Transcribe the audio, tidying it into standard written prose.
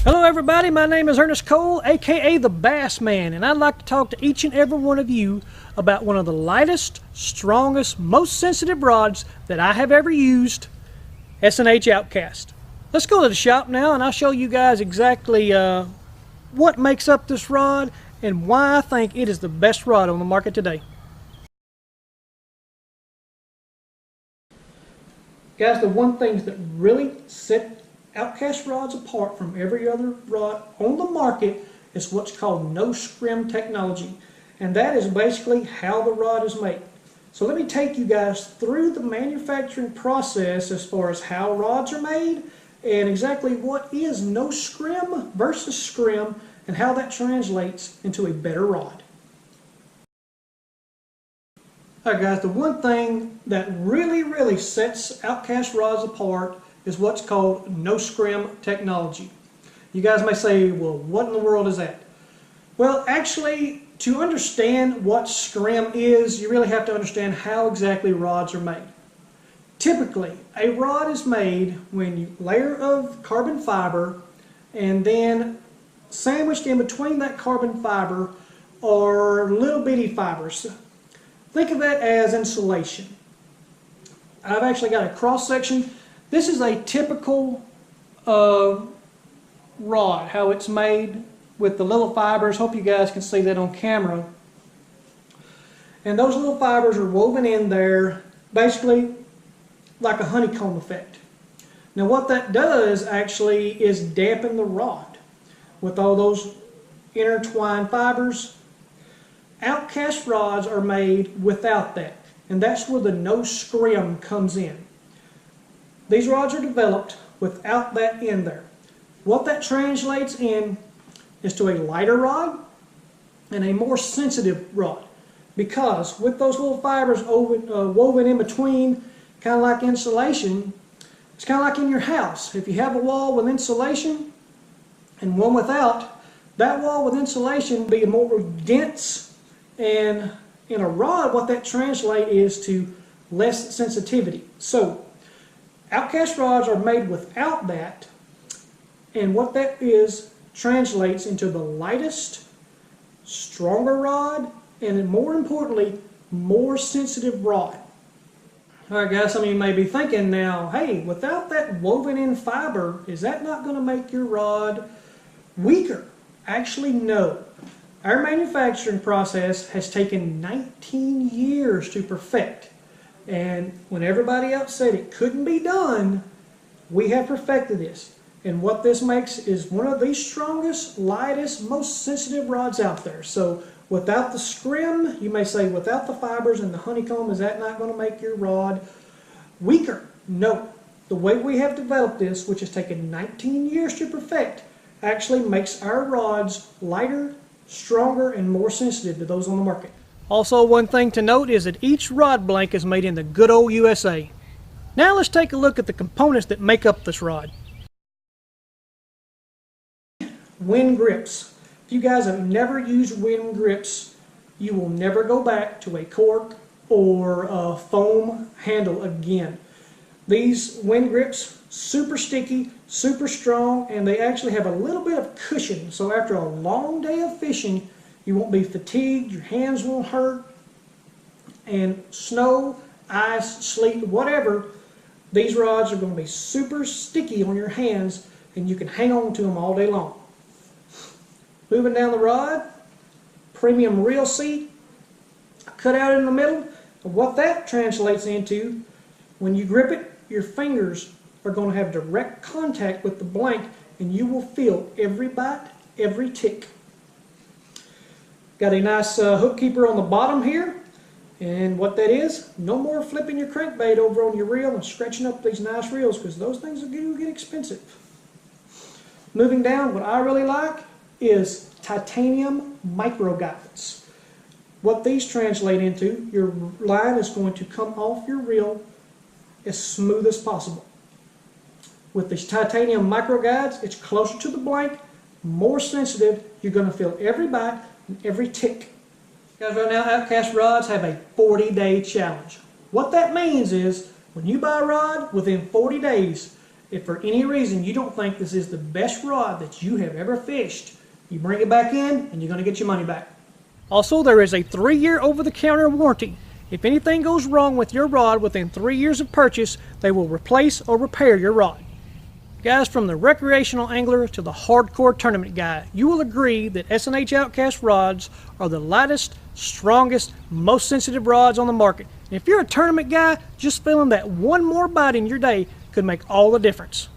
Hello everybody, my name is Ernest Cole, aka the Bass Man, and I'd like to talk to each and every one of you about one of the lightest, strongest, most sensitive rods that I have ever used, S&H Outcast. Let's go to the shop now and I'll show you guys exactly what makes up this rod and why I think it is the best rod on the market today. Guys, the one thing that really set Outcast rods apart from every other rod on the market is what's called no scrim technology, and that is basically how the rod is made. So let me take you guys through the manufacturing process as far as how rods are made and exactly what is no scrim versus scrim and how that translates into a better rod. Alright guys, the one thing that really sets Outcast rods apart is what's called no scrim technology. You guys may say, well, what in the world is that? Well, actually, to understand what scrim is, you really have to understand how exactly rods are made. Typically, a rod is made when you layer of carbon fiber and then sandwiched in between that carbon fiber are little bitty fibers. Think of that as insulation. I've actually got a cross section. This is a typical rod, how it's made with the little fibers. Hope you guys can see that on camera. And those little fibers are woven in there basically like a honeycomb effect. Now what that does actually is dampen the rod with all those intertwined fibers. Outcast rods are made without that, and that's where the no scrim comes in. These rods are developed without that in there. What that translates in is to a lighter rod and a more sensitive rod, because with those little fibers woven in between, kind of like insulation, it's kind of like in your house. If you have a wall with insulation and one without, that wall with insulation will be more dense, and in a rod what that translates is to less sensitivity. So Outcast rods are made without that, and what that is translates into the lightest, stronger rod, and more importantly, more sensitive rod. Alright guys, some of you may be thinking now, hey, without that woven in fiber, is that not going to make your rod weaker? Actually, no. Our manufacturing process has taken 19 years to perfect. And when everybody else said it couldn't be done, we have perfected this. And what this makes is one of the strongest, lightest, most sensitive rods out there. So without the scrim, you may say without the fibers and the honeycomb, is that not going to make your rod weaker? No. The way we have developed this, which has taken 19 years to perfect, actually makes our rods lighter, stronger, and more sensitive to those on the market. Also, one thing to note is that each rod blank is made in the good old USA. Now let's take a look at the components that make up this rod. Wind grips. If you guys have never used wind grips, you will never go back to a cork or a foam handle again. These wind grips, super sticky, super strong, and they actually have a little bit of cushion. So after a long day of fishing, you won't be fatigued, your hands won't hurt, and snow, ice, sleet, whatever, these rods are going to be super sticky on your hands and you can hang on to them all day long. Moving down the rod, premium reel seat, cut out in the middle. And what that translates into, when you grip it, your fingers are going to have direct contact with the blank and you will feel every bite, every tick. Got a nice hook keeper on the bottom here, and what that is, no more flipping your crankbait over on your reel and scratching up these nice reels, because those things do get expensive. Moving down, what I really like is titanium micro guides. What these translate into, your line is going to come off your reel as smooth as possible. With these titanium micro guides, it's closer to the blank, more sensitive, you're going to feel every bite and every tick. Guys, right now Outcast rods have a 40-day challenge. What that means is when you buy a rod, within 40 days, If for any reason you don't think this is the best rod that you have ever fished, you bring it back in and you're going to get your money back. Also, there is a 3-year over-the-counter warranty. If anything goes wrong with your rod within 3 years of purchase, they will replace or repair your rod. Guys, from the recreational angler to the hardcore tournament guy, you will agree that S&H Outcast rods are the lightest, strongest, most sensitive rods on the market. And if you're a tournament guy, just feeling that one more bite in your day could make all the difference.